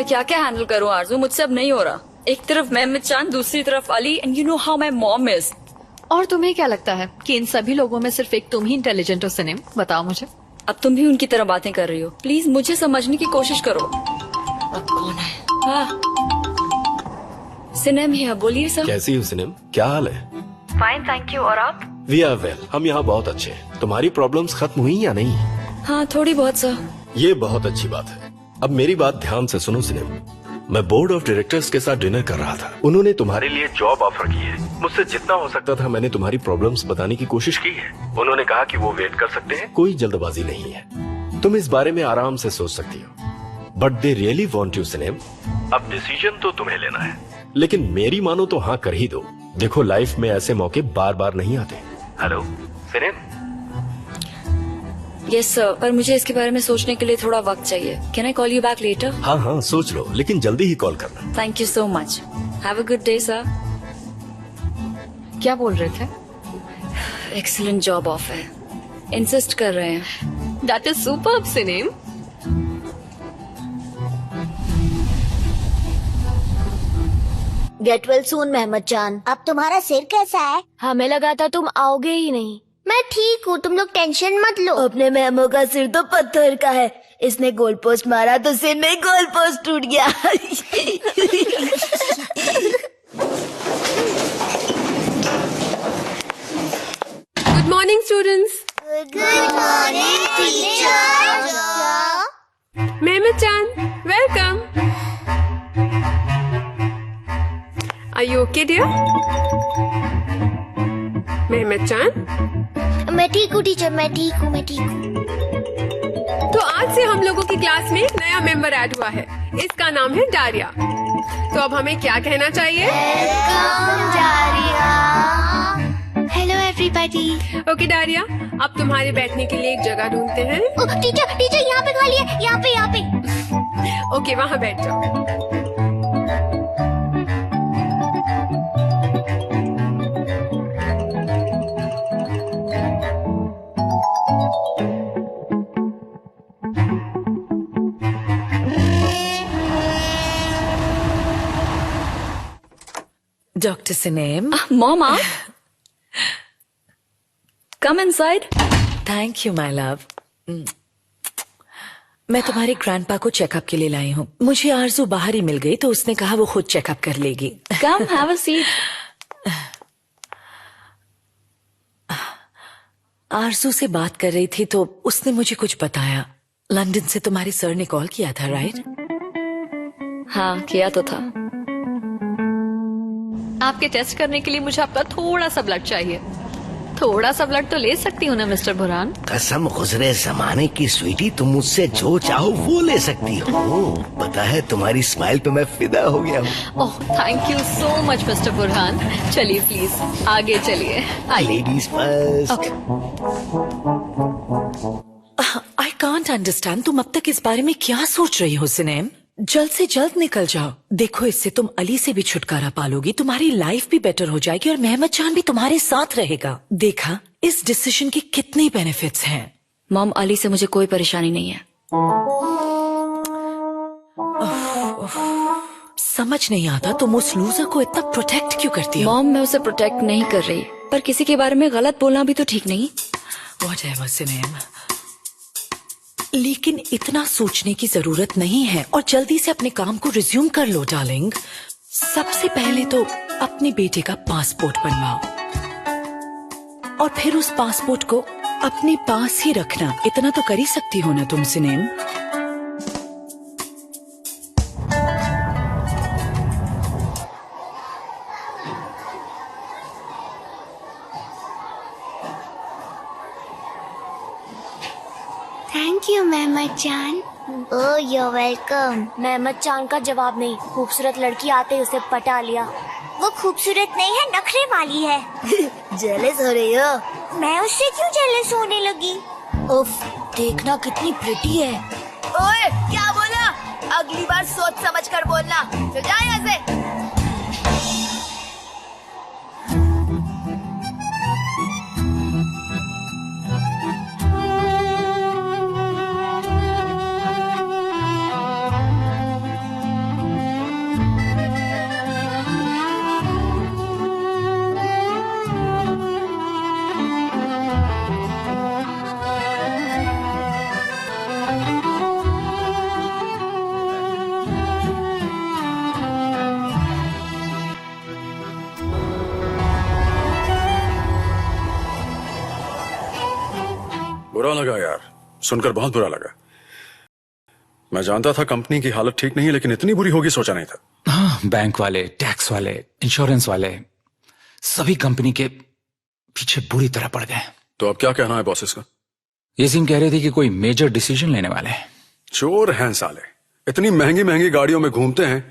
मैं क्या क्या हैंडल करूँ आरजू, मुझसे अब नहीं हो रहा। एक तरफ मेहमद चांद, दूसरी तरफ Ali, and you know how my mom is. और तुम्हें क्या लगता है कि इन सभी लोगों में सिर्फ एक तुम ही इंटेलिजेंट हो सिनेम? बताओ मुझे। अब तुम भी उनकी तरह बातें कर रही हो। प्लीज मुझे समझने की कोशिश करो। अब कौन है? हाँ सिनेम है, बोलिए सर। कैसी हो सिनेम, क्या हाल है? फाइन थैंक यू, और आप? वी आर वेल, हम यहाँ बहुत अच्छे हैं। तुम्हारी प्रॉब्लम्स खत्म हुई या नहीं? हाँ थोड़ी बहुत सर। ये बहुत अच्छी बात है। अब मेरी बात ध्यान से सुनो सिनेम। मैं बोर्ड ऑफ डायरेक्टर्स के साथ डिनर कर रहा था। उन्होंने तुम्हारे लिए जॉब ऑफर की है। मुझसे जितना हो सकता था मैंने तुम्हारी प्रॉब्लम्स बताने की कोशिश की है। उन्होंने कहा कि वो वेट कर सकते हैं, कोई जल्दबाजी नहीं है। तुम इस बारे में आराम से सोच सकती हो। But they really want you सिनेम। अब डिसीजन तो तुम्हें लेना है, लेकिन मेरी मानो तो हाँ कर ही दो। देखो लाइफ में ऐसे मौके बार बार नहीं आते। हेलो सिनेम। यस सर, पर मुझे इसके बारे में सोचने के लिए थोड़ा वक्त चाहिए। Can I call you back later? हाँ हाँ सोच लो, लेकिन जल्दी ही कॉल करना। Thank you so much. Have a good day sir. क्या बोल रहे थे? एक्सीलेंट जॉब ऑफर है, इंसिस्ट कर रहे हैं। That is superb सिनेम। Get well soon Mehmed जान। अब तुम्हारा सिर कैसा है? हमें लगा था तुम आओगे ही नहीं। मैं ठीक हूँ, तुम लोग टेंशन मत लो। अपने मेमो का सिर तो पत्थर का है। इसने गोल पोस्ट मारा तो सिर में गोल पोस्ट टूट गया। Good morning students. Good morning teacher. Mehmad Chand, welcome. Are you okay dear? Mehmad Chand, मैं ठीक हूँ टीचर, मैं ठीक हूँ, मैं ठीक हूँ। तो आज से हम लोगों की क्लास में एक नया मेंबर ऐड हुआ है। इसका नाम है डारिया। तो अब हमें क्या कहना चाहिए? Hello everybody. ओके डारिया, अब तुम्हारे बैठने के लिए एक जगह ढूंढते हैं। टीचर टीचर यहाँ पे खाली है, यहाँ पे यहाँ पे। ओके वहाँ बैठ जाओ। Dr. Sinem. Mom, come inside. Thank you, my love. मैं तुम्हारे ग्रैंडपा को चेकअप के लिए लाई हूँ। मुझे आरजू बाहर ही मिल गई तो उसने कहा वो खुद चेकअप कर लेगी। Come, have a seat. आरजू से बात कर रही थी तो उसने मुझे कुछ बताया। लंदन से तुम्हारे सर ने कॉल किया था, राइट? हाँ किया तो था। आपके टेस्ट करने के लिए मुझे आपका थोड़ा सा ब्लड चाहिए। थोड़ा सा ब्लड तो ले सकती हूँ ना मिस्टर बुरहान? कसम गुजरे जमाने की स्वीटी, तुम मुझसे जो चाहो वो ले सकती हो। पता है तुम्हारी स्माइल पे मैं फिदा हो गया हूँ। Oh thank you so much mister Burhan. चलिए प्लीज आगे चलिए। Ladies first. I can't understand, तुम अब तक इस बारे में क्या सोच रही हो सिनेम? जल्द से जल्द निकल जाओ। देखो इससे तुम अली से भी छुटकारा पालोगी, तुम्हारी लाइफ भी बेटर हो जाएगी और मेहमद जान भी तुम्हारे साथ रहेगा। देखा इस डिसीजन के कितने बेनिफिट्स हैं। मॉम, अली से मुझे कोई परेशानी नहीं है। समझ नहीं आता तुम उस लूजर को इतना प्रोटेक्ट क्यों करती हो? मॉम, मैं उसे प्रोटेक्ट नहीं कर रही, पर किसी के बारे में गलत बोलना भी तो ठीक नहीं। Whatever, सिनेम, लेकिन इतना सोचने की जरूरत नहीं है और जल्दी से अपने काम को रिज्यूम कर लो डार्लिंग। सबसे पहले तो अपने बेटे का पासपोर्ट बनवाओ और फिर उस पासपोर्ट को अपने पास ही रखना। इतना तो कर ही सकती हो ना तुम सिनेम? थैंक यू मेहमद जान। Oh you welcome. मेहमद चांद का जवाब नहीं। खूबसूरत लड़की आते ही उसे पटा लिया। वो खूबसूरत नहीं है, नखरे वाली है। जेलस हो रही हो? मैं उससे क्यों जेलस होने लगी? उफ, देखना कितनी प्रिटी है। ओए क्या बोला? अगली बार सोच समझ कर बोलना। चल जा यहाँ से। बुरा लगा यार, सुनकर बहुत बुरा लगा। मैं जानता था कंपनी की हालत ठीक नहीं है, लेकिन इतनी बुरी होगी सोचा नहीं था। हाँ, बैंक वाले, टैक्स वाले, इंश्योरेंस वाले, सभी कंपनी के पीछे बुरी तरह पड़ गए। तो अब क्या कहना है बॉसेस का? ये सिंह कह रहे थे कि कोई मेजर डिसीजन लेने वाले हैं। चोर हैं साले, इतनी महंगी महंगी गाड़ियों में घूमते हैं,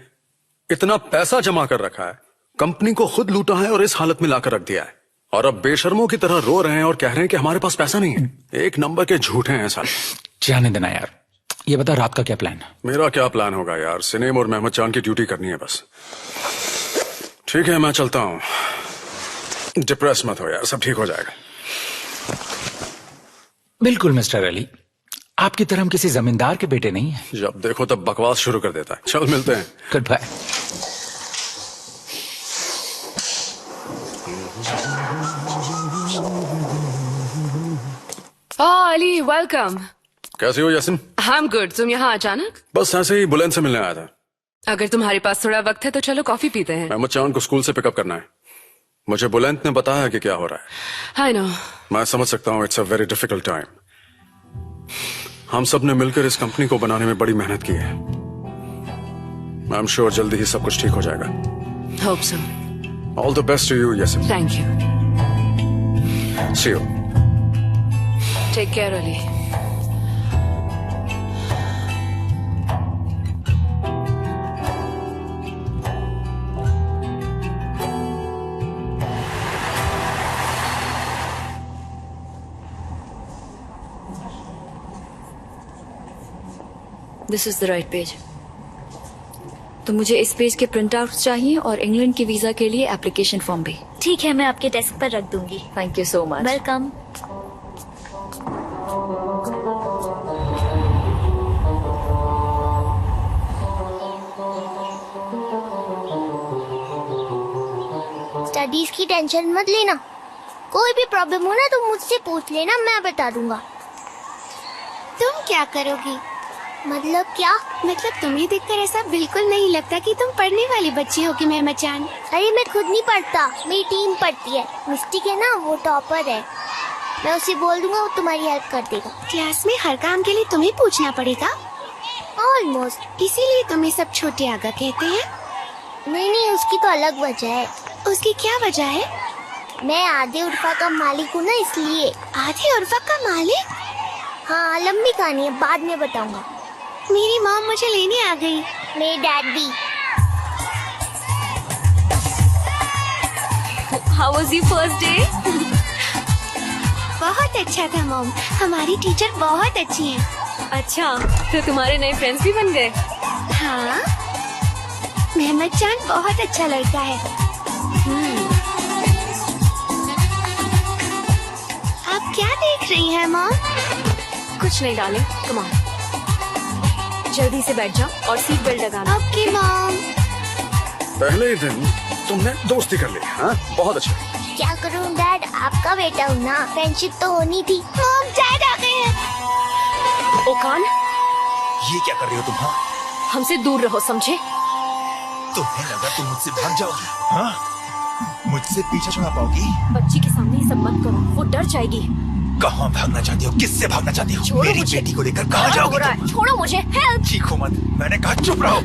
इतना पैसा जमा कर रखा है, कंपनी को खुद लूटा है और इस हालत में लाकर रख दिया है, और अब बेशर्मों की तरह रो रहे हैं और कह रहे हैं कि हमारे पास पैसा नहीं है। एक नंबर के झूठे हैं साले। जाने देना यार, ये बता रात का क्या प्लान है? मेरा क्या प्लान होगा यार, सिनेम और मेहमद चांद की ड्यूटी करनी है बस। ठीक है, मैं चलता हूँ। डिप्रेस मत हो यार, सब ठीक हो जाएगा। बिल्कुल मिस्टर अली, आपकी तरह हम किसी जमींदार के बेटे नहीं हैं। जब देखो तब बकवास शुरू कर देता है। चल मिलते हैं। Good bye. अली वेलकम। कैसी हो यासिन? I am good. तुम यहाँ अचानक? बस ऐसे ही बुलंद से मिलने आया था। अगर तुम्हारे पास थोड़ा वक्त है तो चलो कॉफी पीते हैं। मेहमद चांद को स्कूल से पिकअप करना है। मुझे बुलंद ने बताया कि क्या हो रहा है। I know. मैं समझ सकता हूँ, it's a very difficult time. हम सब ने मिलकर इस कंपनी को बनाने में बड़ी मेहनत की है। आई एम श्योर जल्दी ही सब कुछ ठीक हो जाएगा। Hope so. All the best to you Yasin. Thank you. See you. Take care Ali. This is the right page. तो मुझे इस पेज के प्रिंट आउट चाहिए और इंग्लैंड की वीजा के लिए एप्लीकेशन फॉर्म भी। ठीक है, मैं आपके डेस्क पर रख दूंगी। Thank you so much. Welcome. Studies की टेंशन मत लेना, कोई भी प्रॉब्लम हो ना तो मुझसे पूछ लेना, मैं बता दूंगा। तुम क्या करोगी? मतलब क्या? मतलब तुम्हें देखकर ऐसा बिल्कुल नहीं लगता कि तुम पढ़ने वाली बच्ची होगी मेहमद चांद। अरे मैं खुद नहीं पढ़ता, मेरी टीम पढ़ती है। मिस्टिक है ना, वो टॉपर है। मैं उसे बोल दूंगा, वो तुम्हारी हेल्प कर देगा। क्लास में हर काम के लिए तुम्हें पूछना पड़ेगा? ऑलमोस्ट। इसीलिए तुम्हें सब छोटे आगा कहते हैं? नहीं, उसकी तो अलग वजह है। उसकी क्या वजह है? मैं आधे उर्फा का मालिक हूँ ना, इसलिए। आधे उर्फा का मालिक? हाँ, लंबी कहानी है, बाद में बताऊंगा। मेरी मॉम मुझे लेने आ गई। मेरी डैड भी। How was your first day? बहुत अच्छा था मॉम, हमारी टीचर बहुत अच्छी हैं। अच्छा, तो तुम्हारे नए फ्रेंड्स भी बन गए? हाँ, मेहमद चांद बहुत अच्छा लड़का है। आप क्या देख रही हैं मॉम? कुछ नहीं डाले, कम ऑन। जल्दी से बैठ जाओ और सीट बेल्ट लगाना। Okay mom. पहले ही दिन तुमने दोस्ती कर ली। हाँ, बहुत अच्छा। क्या करूँ डैड, आपका बेटा हूँ ना, फ्रेंडशिप तो होनी थी। मॉम, डैड आ गए हैं। ओकान, ये क्या कर रही हो तुम? हाँ, हमसे दूर रहो, समझे? तुम्हें लगा तुम मुझसे भाग जाओगी? हाँ, मुझसे पीछा छुड़ा पाओगी? बच्ची के सामने ये सब मत करो, वो डर जाएगी। कहाँ भागना चाहती हो? किससे भागना चाहती हो? मेरी बेटी को लेकर कहाँ जाओगी तुम? छोड़ो मुझे, हेल्प। चीखो मत, मैंने कहा चुप रहो।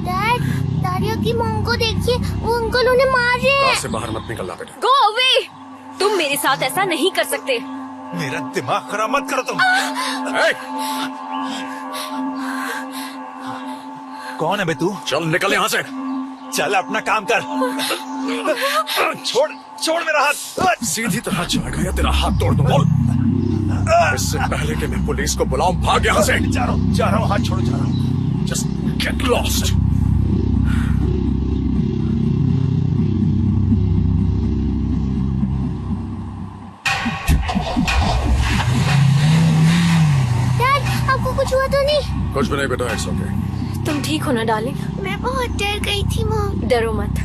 डैड, दारिया की मॉम को देखिए, वो अंकल उन्हें मार रहे हैं। कार से बाहर मत निकलना बेटा। Go away. तुम मेरे साथ ऐसा नहीं कर सकते। मेरा दिमाग खराब मत करो तुम। कौन है बे तू? चल निकल यहाँ से। चल अपना काम कर। छोड़ मेरा हाथ। सीधी तरह जाएगा या तेरा हाथ तोड़ दूं। बोल। इससे पहले कि मैं पुलिस को बुलाऊं, भाग यहाँ से। जा रहा हूँ, हाथ छोड़ो, जा रहा हूँ। Just get lost. डैड, आपको कुछ हुआ तो नहीं? कुछ भी नहीं बेटा, इट्स ओके। तुम ठीक हो ना डार्लिंग? मैं बहुत डर गई थी मॉम। डरो मत,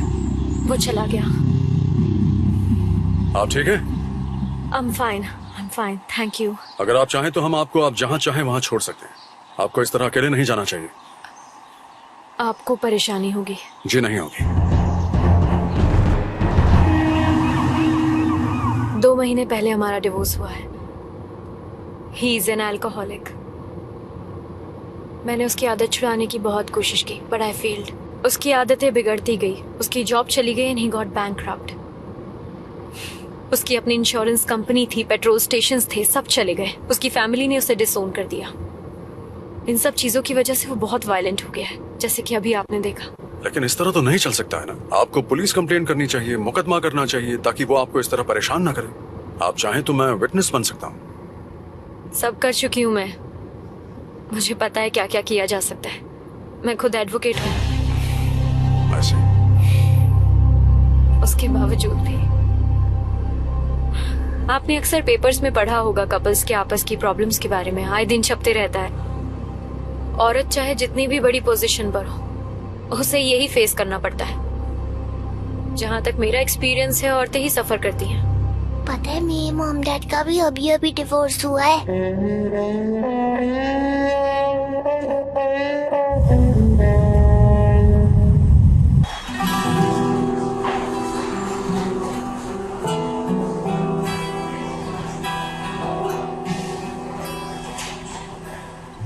वो चला गया। आप ठीक है? I'm fine, thank you. अगर आप चाहें तो हम आपको आप जहाँ चाहें वहाँ छोड़ सकते हैं। आपको इस तरह अकेले नहीं जाना चाहिए। आपको परेशानी होगी। जी नहीं होगी। 2 महीने पहले हमारा डिवोर्स हुआ है। He is an alcoholic. मैंने उसकी आदत छुड़ाने की बहुत कोशिश की, बट आई फेल्ड। उसकी आदतें बिगड़ती गई, उसकी जॉब चली गई एंड ही गॉट बैंकक्रप्ट। उसकी अपनी इंश्योरेंस कंपनी थी, पेट्रोल स्टेशंस थे, सब चले गए। उसकी फैमिली ने उसे डिसोन कर दिया। इन सब चीजों की वजह से वो बहुत वायलेंट हो गया है, जैसे कि अभी आपने देखा। लेकिन इस तरह तो नहीं चल सकता है ना। आपको पुलिस कंप्लेंट करनी चाहिए, मुकदमा करना चाहिए, ताकि वो आपको इस तरह परेशान ना करे। आप चाहें तो मैं विटनेस बन सकता हूँ। सब कर चुकी हूँ मैं। मुझे पता है क्या क्या किया जा सकता है। मैं खुद एडवोकेट हूँ। उसके बावजूद भी आपने अक्सर पेपर्स में पढ़ा होगा कपल्स के आपस की प्रॉब्लम्स के बारे में, आए दिन छपते रहता है। औरत चाहे जितनी भी बड़ी पोजीशन पर हो, उसे यही फेस करना पड़ता है। जहां तक मेरा एक्सपीरियंस है, औरतें ही सफर करती हैं। पता है मेरे मॉम डैड का भी अभी अभी डिवोर्स हुआ है।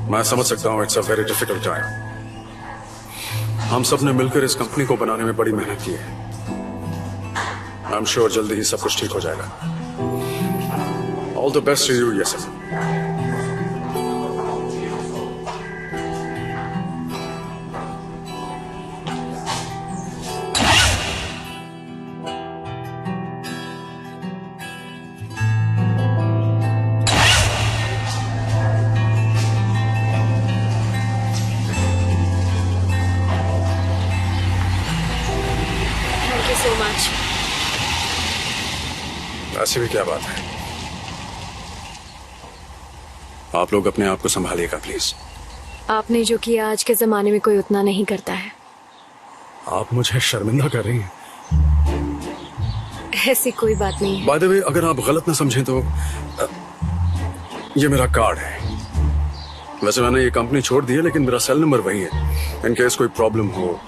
मैं समझ सकता हूँ, it's a very difficult time. हम सब ने मिलकर इस कंपनी को बनाने में बड़ी मेहनत की है। आई एम श्योर जल्दी ही सब कुछ ठीक हो जाएगा। All the best to you. Yes sir. So much. ऐसी भी क्या बात है। आप लोग अपने आप को संभालिएगा प्लीज। आपने जो किया आज के जमाने में कोई उतना नहीं करता है। आप मुझे शर्मिंदा कर रही हैं। ऐसी कोई बात नहीं है। बाय द वे, अगर आप गलत ना समझें तो ये मेरा कार्ड है। वैसे मैंने ये कंपनी छोड़ दी है, लेकिन मेरा सेल नंबर वही है। इन केस कोई प्रॉब्लम हो,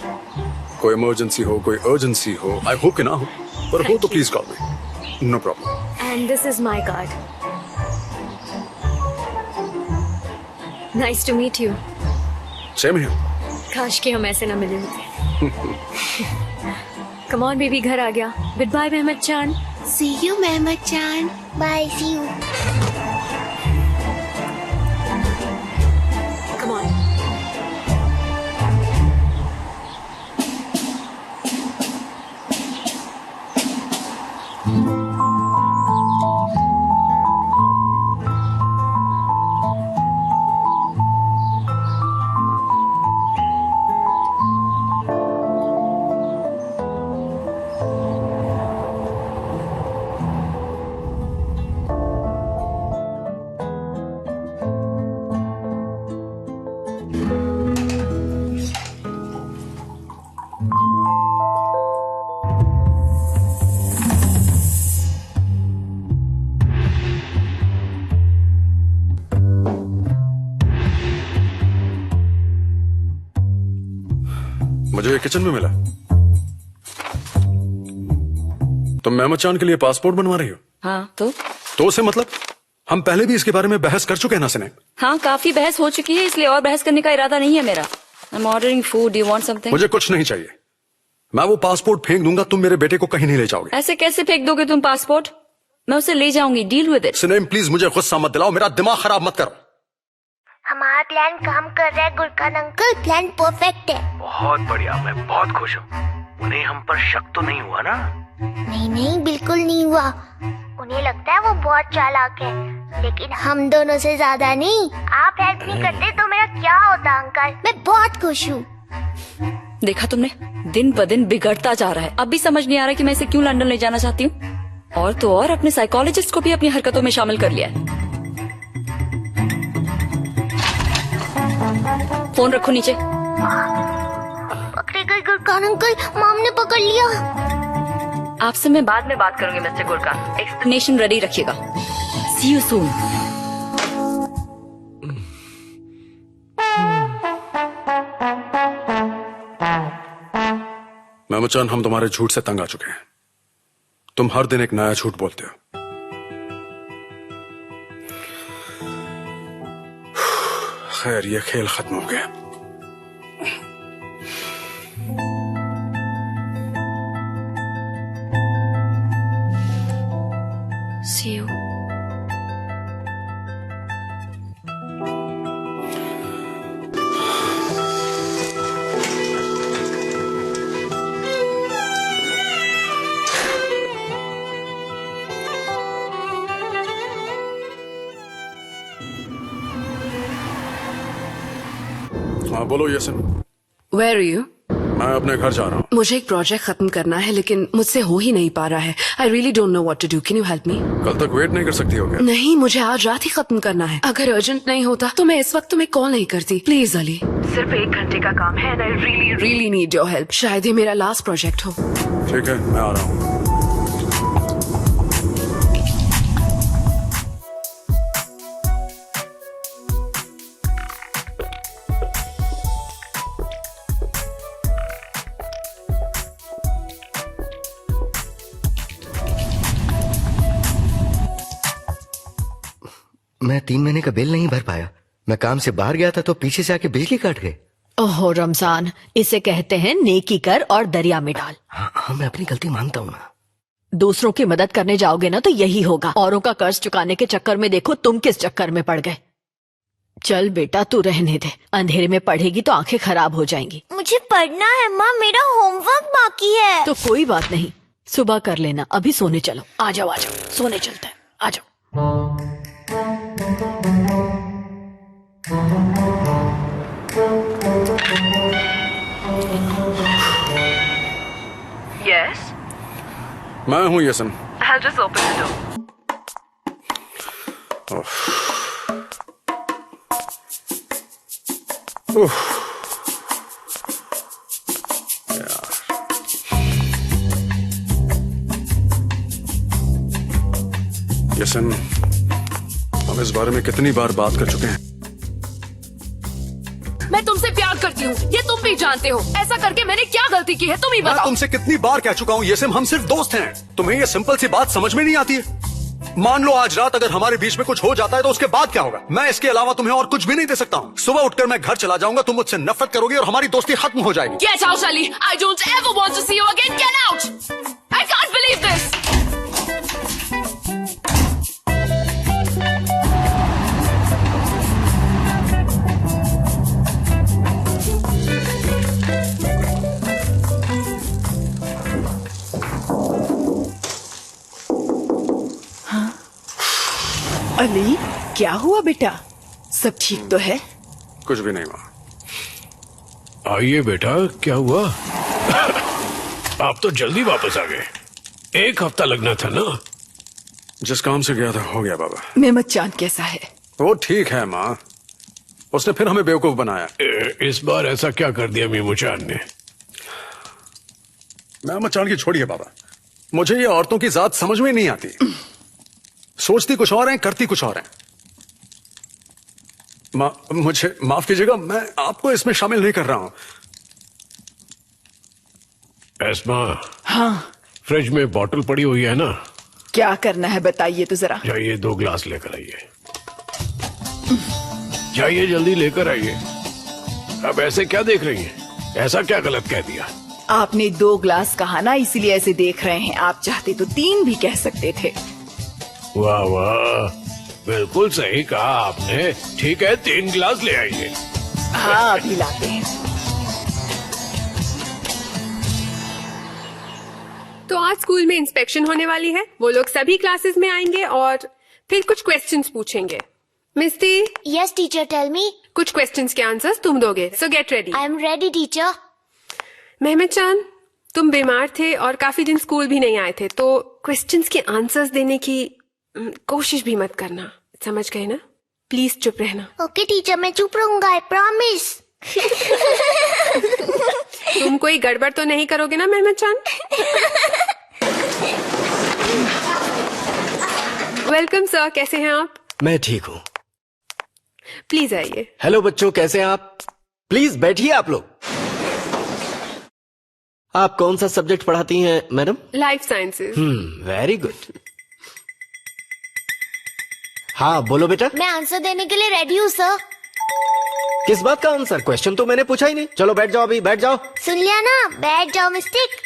कोई इमरजेंसी हो, कोई अर्जेंसी हो, आई होप कि ना हो, पर हो तो please call me. No problem. And this is my card. Nice to meet you. Same here. काश कि हम ऐसे ना मिले होते। कम ऑन बेबी, घर आ गया। Good bye Mehmad Chan. See you Mehmad Chan. Bye, see you. Come on. मुझे ये किचन में मिला। तुम मेहमद चान के लिए पासपोर्ट बनवा रही हो? हाँ तो उसे मतलब हम पहले भी इसके बारे में बहस कर चुके हैं ना सिने? हाँ, काफी बहस हो चुकी है, इसलिए और बहस करने का इरादा नहीं है मेरा। I am ordering food. You want something? मुझे कुछ नहीं चाहिए। मैं वो पासपोर्ट फेंक दूंगा, तुम मेरे बेटे को कहीं नहीं ले जाओगे। ऐसे कैसे फेंक दोगे तुम पासपोर्ट? मैं उसे ले जाऊंगी। Deal with it. सिनेम प्लीज मुझे गुस्सा मत दिलाओ, मेरा दिमाग खराब मत करो। हमारा प्लान काम कर रहा है गुरकान अंकल। प्लान परफेक्ट है। बहुत बढ़िया, मैं बहुत खुश हूँ। उन्हें हम पर शक तो नहीं हुआ ना? नहीं नहीं, बिल्कुल नहीं हुआ। उन्हें लगता है वो बहुत चालाक है, लेकिन हम दोनों से ज्यादा नहीं। आप हेल्प नहीं करते तो मेरा क्या होता अंकल। मैं बहुत खुश हूँ। देखा तुमने, दिन ब दिन बिगड़ता जा रहा है। अब भी समझ नहीं आ रहा कि मैं इसे क्यों लंदन ले जाना चाहती हूँ। और तो और अपने साइकोलॉजिस्ट को भी अपनी हरकतों में शामिल कर लिया है। फोन रखो नीचे। पकड़े गए गुरकान अंकल, मॉम ने पकड़ लिया। आपसे मैं बाद में बात करूंगी मिस्टर गुरकान। एक्सप्लेनेशन रेडी रखिएगा। सी यू सून। मेहमद चान, हम तुम्हारे झूठ से तंग आ चुके हैं। तुम हर दिन एक नया झूठ बोलते हो। खैर ये खेल खत्म हो गया। See you. हाँ बोलो यसन। Where are you? मैं अपने घर जा रहा हूँ। मुझे एक प्रोजेक्ट खत्म करना है लेकिन मुझसे हो ही नहीं पा रहा है। I really don't know what to do. Can you help me? कल तक वेट नहीं कर सकती हो क्या? नहीं, मुझे आज रात ही खत्म करना है। अगर अर्जेंट नहीं होता तो मैं इस वक्त तुम्हें कॉल नहीं करती। प्लीज अली, सिर्फ 1 घंटे का काम है and I really need your help. शायद ये मेरा लास्ट प्रोजेक्ट हो। ठीक है, मैं आ रहा हूँ। मैं 3 महीने का बिल नहीं भर पाया। मैं काम से बाहर गया था तो पीछे से आके बिजली काट गए। ओहो रमजान, इसे कहते हैं नेकी कर और दरिया में डाल। हाँ, मैं अपनी गलती मानता हूँ ना। दूसरों की मदद करने जाओगे ना तो यही होगा। औरों का कर्ज चुकाने के चक्कर में देखो तुम किस चक्कर में पड़ गए। चल बेटा तू रहने दे, अंधेरे में पढ़ेगी तो आंखें खराब हो जाएंगी। मुझे पढ़ना है माँ, मेरा होमवर्क बाकी है। तो कोई बात नहीं, सुबह कर लेना। अभी सोने चलो। आ जाओ सोने चलते हैं, आ जाओ। Yes. मैं हूँ यसन। I'll just open the door. यसन, हम इस बारे में कितनी बार बात कर चुके हैं। मैं तुमसे प्यार करती हूँ, ये तुम भी जानते हो। ऐसा करके मैंने क्या गलती की है तुम ही मैं बताओ। तुमसे कितनी बार कह चुका हूँ येसिम, हम सिर्फ दोस्त हैं। तुम्हें ये सिंपल सी बात समझ में नहीं आती है? मान लो आज रात अगर हमारे बीच में कुछ हो जाता है तो उसके बाद क्या होगा? मैं इसके अलावा तुम्हें और कुछ भी नहीं दे सकता हूँ। सुबह उठकर मैं घर चला जाऊंगा, तुम मुझसे नफरत करोगी और हमारी दोस्ती खत्म हो जाएगी। Get out, Ali. I don't ever want to see you again. Get out. I can't believe this. Ali, क्या हुआ बेटा? सब ठीक तो है? कुछ भी नहीं माँ। आइए बेटा, क्या हुआ? आप तो जल्दी वापस आ गए। 1 हफ्ता लगना था ना। जिस काम से गया था हो गया बाबा। मेहमद चांद कैसा है? वो ठीक है माँ, उसने फिर हमें बेवकूफ बनाया। इस बार ऐसा क्या कर दिया मेमू चांद ने? मेहमद चांद की छोड़िए बाबा, मुझे ये औरतों की जात समझ में नहीं आती। सोचती कुछ और हैं, करती कुछ और हैं। मुझे माफ कीजिएगा, मैं आपको इसमें शामिल नहीं कर रहा हूं। एस्मा, हाँ, फ्रिज में बॉटल पड़ी हुई है ना? क्या करना है बताइए तो जरा। जाइए 2 ग्लास लेकर आइए। जाइए जल्दी लेकर आइए। अब ऐसे क्या देख रही हैं? ऐसा क्या गलत कह दिया? आपने 2 ग्लास कहा ना, इसीलिए ऐसे देख रहे हैं। आप चाहते तो 3 भी कह सकते थे। वाह वाह, बिल्कुल सही कहा आपने। ठीक है, 3 ग्लास ले आइए। हाँ, अभी लाते हैं। तो आज स्कूल में इंस्पेक्शन होने वाली है। वो लोग सभी क्लासेस में आएंगे और फिर कुछ क्वेश्चंस पूछेंगे। Misty? Yes teacher, tell me. कुछ क्वेश्चंस के आंसर्स तुम दोगे, so get ready. I am ready teacher. Mehmad Chand, तुम बीमार थे और काफी दिन स्कूल भी नहीं आए थे, तो क्वेश्चंस के आंसर्स देने की कोशिश भी मत करना, समझ गए ना? प्लीज चुप रहना। ओके टीचर, मैं चुप रहूंगा, आई प्रॉमिस। तुम कोई गड़बड़ तो नहीं करोगे ना मेहमद चांद? वेलकम सर, कैसे हैं आप? मैं ठीक हूँ। प्लीज आइए। हेलो बच्चों, कैसे हैं आप? प्लीज बैठिए आप लोग। आप कौन सा सब्जेक्ट पढ़ाती हैं madam? Life sciences. Very good. हाँ बोलो बेटा। मैं आंसर देने के लिए रेडी हूँ सर। किस बात का आंसर? क्वेश्चन तो मैंने पूछा ही नहीं। चलो बैठ जाओ, अभी बैठ जाओ। सुन लिया ना, बैठ जाओ मिस्टेक।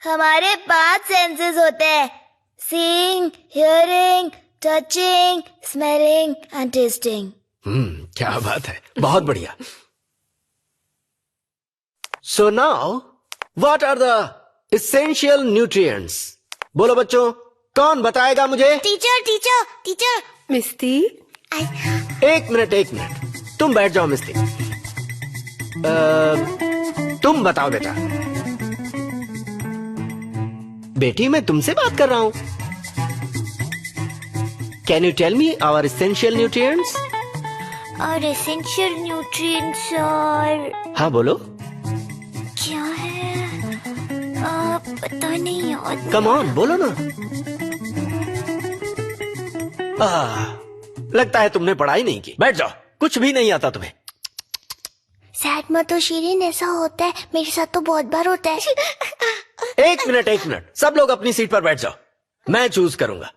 हमारे 5 सेंसेस होते हैं, seeing, hearing, touching, smelling and testing. क्या बात है, बहुत बढ़िया। So now what are the essential nutrients? बोलो बच्चों, कौन बताएगा मुझे? Teacher teacher teacher. मिस्टी, एक मिनट, तुम बैठ जाओ मिस्टी। तुम बताओ बेटा। बेटी, मैं तुमसे बात कर रहा हूं। Can you tell me our essential nutrients? और एसेंशियल न्यूट्रिएंट्स और हाँ बोलो। क्या है? पता नहीं याद। कम ऑन, बोलो ना। लगता है तुमने पढ़ाई नहीं की। बैठ जाओ, कुछ भी नहीं आता तुम्हें। सैड मत हो शीरीन, ऐसा होता है, मेरे साथ तो बहुत बार होता है। एक मिनट, सब लोग अपनी सीट पर बैठ जाओ, मैं चूज करूंगा।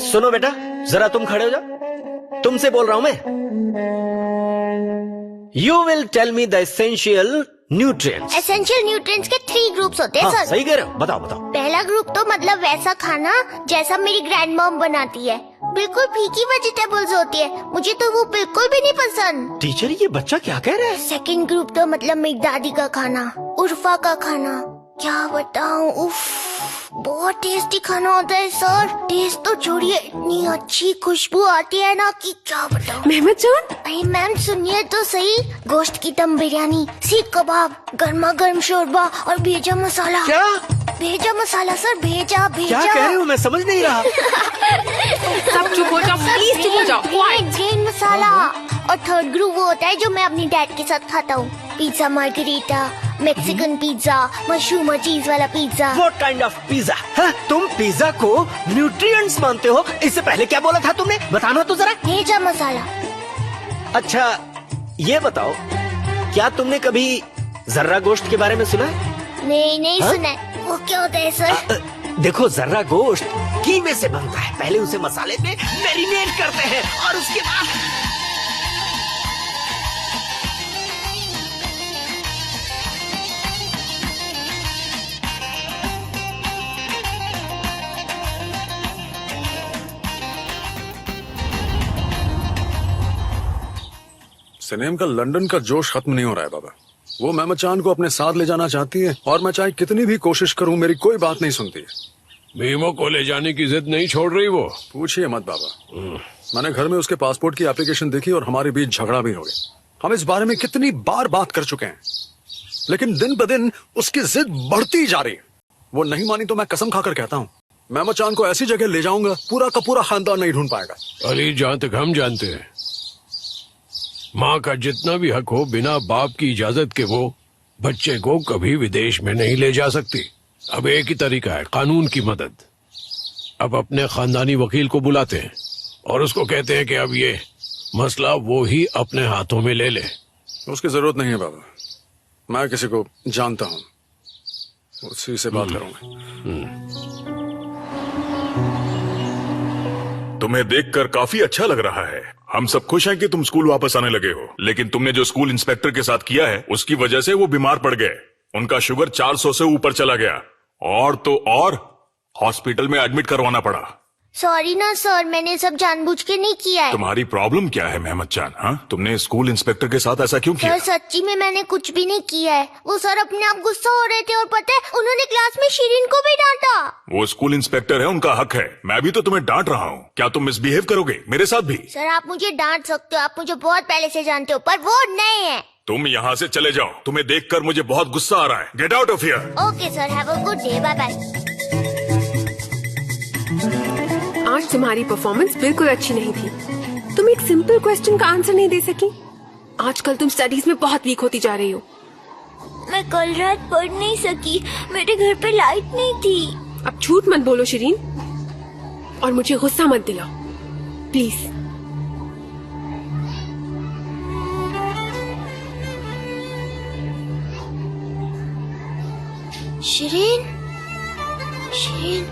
सुनो बेटा, जरा तुम खड़े हो जाओ, तुमसे बोल रहा हूं मैं। You will tell me the essential nutrients. Essential nutrients के 3 ग्रुप्स होते हैं सर। सही कह रहे हो, बताओ। पहला ग्रुप तो मतलब वैसा खाना जैसा मेरी ग्रैंड मॉम बनाती है, बिल्कुल फीकी वेजिटेबल्स होती है, मुझे तो वो बिल्कुल भी नहीं पसंद। टीचर, ये बच्चा क्या कह रहा है? सेकंड ग्रुप तो मतलब मेरी दादी का खाना, उर्फा का खाना, क्या बताऊं, उफ बहुत टेस्टी खाना होता है सर। टेस्ट तो छोड़िए, इतनी अच्छी खुशबू आती है ना कि क्या बताऊं। मेहमत जान, अरे मैम सुनिए तो सही, गोश्त की दम बिरयानी, सीख कबाब, गर्मा गर्म शोरबा और भेजा मसाला। क्या? भेजा मसाला सर, भेजा। क्या कह रहे हो, मैं समझ नहीं रहा। सब चुप हो जाओ, प्लीज चुप हो जाओ। ग्रीन मसाला। और थर्ड ग्रुप वो होता है जो मैं अपनी डैड के साथ खाता हूँ, pizza margherita, Mexican pizza, mushroom और चीज वाला pizza. What kind of pizza? हाँ? तुम पिज्जा को न्यूट्रिएंट्स मानते हो? इससे पहले क्या बोला था तुमने, बताना तो जरा। भेजा मसाला। अच्छा ये बताओ, क्या तुमने कभी जर्रा गोश्त के बारे में सुना है? नहीं हाँ? सुना है। वो क्या होता है सर? देखो, जर्रा गोश्त कीमे से बनता है। पहले उसे मसाले में मैरिनेट करते हैं और उसके बाद सिनेम का लंदन का जोश खत्म नहीं हो रहा है बाबा। वो मेहमत चांद को अपने साथ ले जाना चाहती है और मैं चाहे कितनी भी कोशिश करूं, मेरी कोई बात नहीं सुनती है। मीमो को ले जाने की जिद नहीं छोड़ रही वो। पूछिए मत बाबा। मैंने घर में उसके पासपोर्ट की एप्लीकेशन देखी और हमारे बीच झगड़ा भी हो गया। हम इस बारे में कितनी बार बात कर चुके हैं, लेकिन दिन ब दिन उसकी जिद बढ़ती जा रही है। वो नहीं मानी तो मैं कसम खाकर कहता हूँ, मेहमत चांद को ऐसी जगह ले जाऊंगा पूरा का पूरा खानदान नहीं ढूंढ पाएगा। अली, जहाँ तक हम जानते हैं, माँ का जितना भी हक हो, बिना बाप की इजाजत के वो बच्चे को कभी विदेश में नहीं ले जा सकती। अब एक ही तरीका है, कानून की मदद। अब अपने खानदानी वकील को बुलाते हैं और उसको कहते हैं कि अब ये मसला वो ही अपने हाथों में ले ले। उसकी जरूरत नहीं है बाबा, मैं किसी को जानता हूँ, उसी से बात करूंगा। तुम्हें देखकर काफी अच्छा लग रहा है। हम सब खुश हैं कि तुम स्कूल वापस आने लगे हो, लेकिन तुमने जो स्कूल इंस्पेक्टर के साथ किया है उसकी वजह से वो बीमार पड़ गए। उनका शुगर 400 से ऊपर चला गया और तो और हॉस्पिटल में एडमिट करवाना पड़ा। सॉरी ना सर, मैंने सब जानबूझ के नहीं किया है। तुम्हारी प्रॉब्लम क्या है मेहमत चांद? हाँ, तुमने स्कूल इंस्पेक्टर के साथ ऐसा क्यों किया? सर सच्ची में मैंने कुछ भी नहीं किया है। वो सर अपने आप गुस्सा हो रहे थे और पता है उन्होंने क्लास में शीरीन को भी डांटा। वो स्कूल इंस्पेक्टर है, उनका हक है। मैं भी तो तुम्हें डांट रहा हूँ, क्या तुम मिसबिहेव करोगे मेरे साथ भी? सर आप मुझे डांट सकते हो, आप मुझे बहुत पहले से जानते हो, पर वो नए हैं। तुम यहाँ से चले जाओ, तुम्हें देखकर मुझे बहुत गुस्सा आ रहा है। Get out of here. Okay sir, have a good day, bye bye. आज तुम्हारी परफॉर्मेंस बिल्कुल अच्छी नहीं थी। तुम एक सिंपल क्वेश्चन का आंसर नहीं दे सकी। आजकल तुम स्टडीज में बहुत वीक होती जा रही हो। मैं कल रात पढ़ नहीं सकी, मेरे घर पे लाइट नहीं थी। अब झूठ मत बोलो शिरीन, और मुझे गुस्सा मत दिलाओ प्लीज। शिरीन, शिरीन,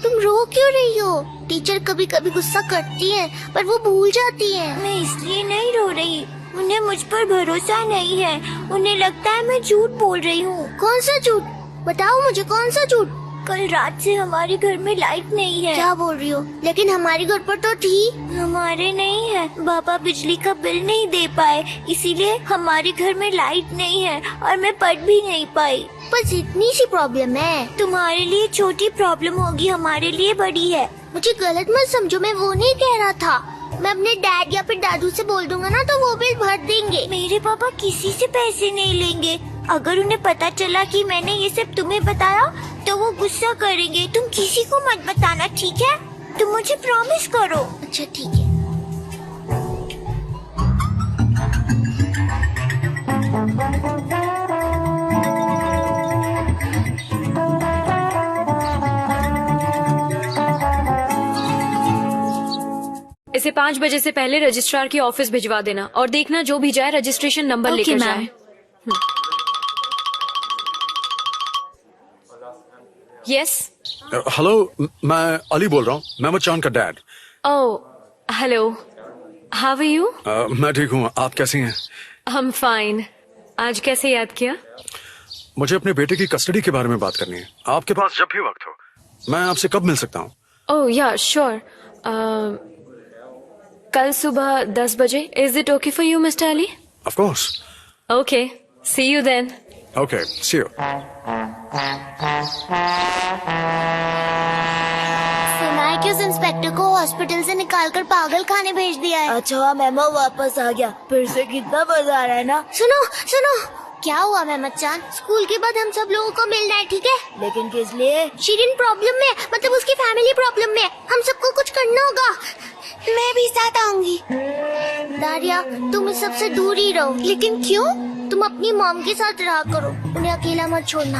तुम रो क्यों रही हो? टीचर कभी कभी गुस्सा करती हैं, पर वो भूल जाती हैं। मैं इसलिए नहीं रो रही, उन्हें मुझ पर भरोसा नहीं है। उन्हें लगता है मैं झूठ बोल रही हूँ। कौन सा झूठ? बताओ मुझे, कौन सा झूठ? कल रात से हमारे घर में लाइट नहीं है। क्या बोल रही हो? लेकिन हमारे घर पर तो थी। हमारे नहीं है, पापा बिजली का बिल नहीं दे पाए, इसीलिए हमारे घर में लाइट नहीं है और मैं पढ़ भी नहीं पाई। बस इतनी सी प्रॉब्लम है। तुम्हारे लिए छोटी प्रॉब्लम होगी, हमारे लिए बड़ी है। मुझे गलत मत समझो, मैं वो नहीं कह रहा था। मैं अपने डैड या फिर दादू से बोल दूंगा ना, तो वो बिल भर देंगे। मेरे पापा किसी से पैसे नहीं लेंगे। अगर उन्हें पता चला कि मैंने ये सब तुम्हें बताया तो वो गुस्सा करेंगे। तुम किसी को मत बताना, ठीक है? तुम मुझे प्रॉमिस करो। अच्छा ठीक है। इसे 5 बजे से पहले रजिस्ट्रार की ऑफिस भिजवा देना और देखना जो भी जाए रजिस्ट्रेशन नंबर Okay, लेकर ma'am. जाए। यस। हेलो, मैं अली बोल रहा हूँ, मोहम्मद चांद का dad. Oh hello, how are you? मैं ठीक हूँ, आप कैसी हैं? हम फाइन। आज कैसे याद किया? मुझे अपने बेटे की कस्टडी के बारे में बात करनी है। आपके पास जब भी वक्त हो, मैं आपसे कब मिल सकता हूँ? ओह या श्योर। कल सुबह 10 बजे। Is it okay for you mister Ali? Of course. Okay, see you then. Okay, see you. सुना है कि उस इंस्पेक्टर को हॉस्पिटल से निकालकर पागल खाने भेज दिया है। अच्छा, मेमो वापस आ गया। फिर से कितना मजा आ रहा है ना। सुनो सुनो, क्या हुआ मेहमद चांद? स्कूल के बाद हम सब लोगों को मिलना है, ठीक है? लेकिन किस लिए? शिरीन प्रॉब्लम में, मतलब उसकी फैमिली प्रॉब्लम में। हम सबको कुछ करना होगा। मैं भी साथ आऊंगी। दारिया, तुम इस सबसे दूर ही रहो। लेकिन क्यों? तुम अपनी मॉम के साथ रहा करो, उन्हें अकेला मत छोड़ना।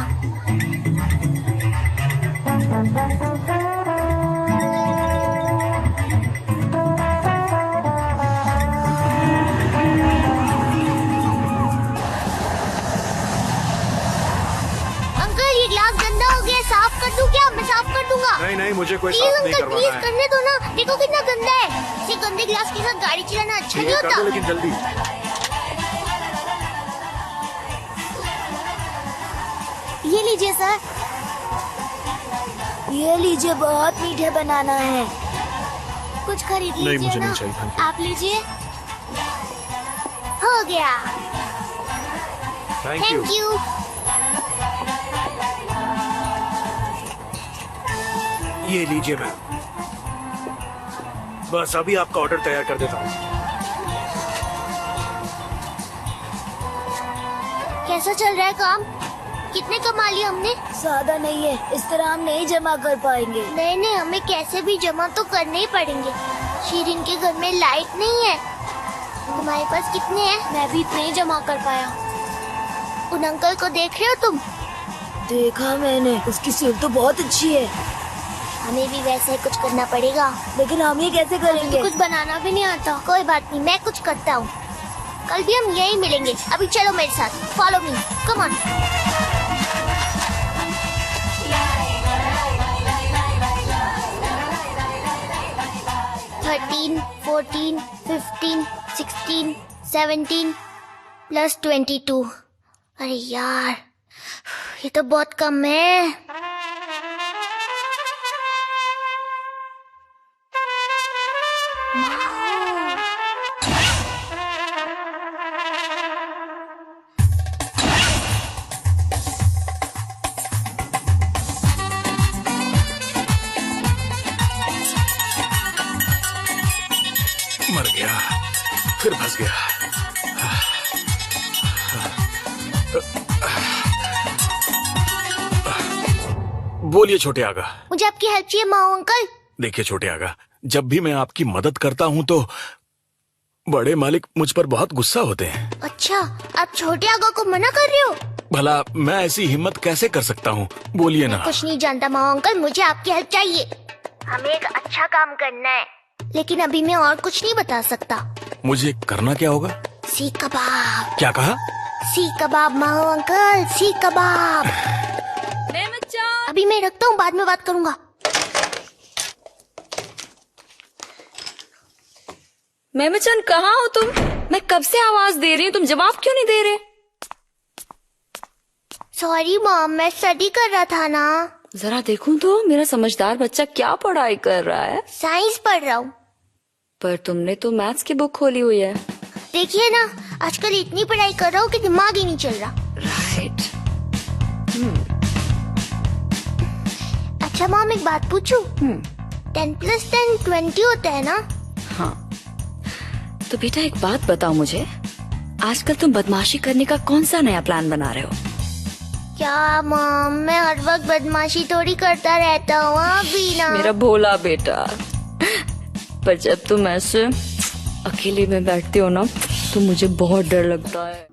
अंकल, ये ग्लास गंदा हो गया, साफ कर दूं क्या? मैं साफ कर दूंगा। नहीं नहीं, मुझे कोई प्लीज साफ नहीं अंकल, करवाना प्लीज है। करने दो ना। देखो कितना गंदा है। इसे गंदे ग्लास के साथ गाड़ी चलाना अच्छा नहीं कर दो, होता। लेकिन जल्दी। ये लीजिए सर। ये लीजिए, बहुत मीठे बनाना है। कुछ खरीद लीजिए। नहीं, मुझे ना। नहीं चाहिए, thank you। आप लीजिए। हो गया। Thank you. Thank you. ये लीजिए मैम, बस अभी आपका ऑर्डर तैयार कर देता हूँ। कैसा चल रहा है काम? कितने कमा लिए हमने? ज्यादा नहीं है, इस तरह हम नहीं जमा कर पाएंगे। नहीं नहीं, हमें कैसे भी जमा तो करने ही पड़ेंगे। शिरीन के घर में लाइट नहीं है। तुम्हारे पास कितने हैं? मैं भी इतने ही जमा कर पाया। उन अंकल को देख रहे हो तुम? देखा मैंने, उसकी सूरत तो बहुत अच्छी है। हमें भी वैसे ही कुछ करना पड़ेगा। लेकिन हम ये कैसे करेंगे? कुछ बनाना भी नहीं आता। कोई बात नहीं, मैं कुछ करता हूँ। कल भी हम यही मिलेंगे। अभी चलो मेरे साथ, follow me, come on. $13, $14, $15, $16, $17 plus 22। अरे यार, ये तो बहुत कम है। मर गया, फिर फंस गया। बोलिए छोटे आगा। मुझे आपकी हेल्प चाहिए माओ अंकल। देखिए छोटे आगा, जब भी मैं आपकी मदद करता हूँ तो बड़े मालिक मुझ पर बहुत गुस्सा होते हैं। अच्छा, आप छोटे आगा को मना कर रहे हो? भला मैं ऐसी हिम्मत कैसे कर सकता हूँ? बोलिए ना। कुछ नहीं जानता माँ अंकल, मुझे आपकी हेल्प चाहिए। हमें एक अच्छा काम करना है, लेकिन अभी मैं और कुछ नहीं बता सकता। मुझे करना क्या होगा? सीख कबाब। क्या कहा? सीख कबाब माँ अंकल, सीख कबाब। अभी मैं रखता हूँ, बाद में बात करूँगा। मेमचन कहाँ हो तुम? मैं कब से आवाज दे रही हूँ, तुम जवाब क्यों नहीं दे रहे? सॉरी मॉम, मैं स्टडी कर रहा था ना। जरा देखूं तो मेरा समझदार बच्चा क्या पढ़ाई कर रहा है। साइंस पढ़ रहा हूँ। पर तुमने तो मैथ्स की बुक खोली हुई है। देखिए ना, आजकल इतनी पढ़ाई कर रहा हूँ कि दिमाग ही नहीं चल रहा। राइट। अच्छा मॉम, एक बात पूछूं? 10 + 10 20 होता है ना? हाँ। तो बेटा एक बात बताओ मुझे, आजकल तुम बदमाशी करने का कौन सा नया प्लान बना रहे हो? क्या मॉम, मैं हर वक्त बदमाशी थोड़ी करता रहता हूँ। अभी ना। मेरा भोला बेटा, पर जब तुम ऐसे अकेले में बैठते हो ना, तो मुझे बहुत डर लगता है।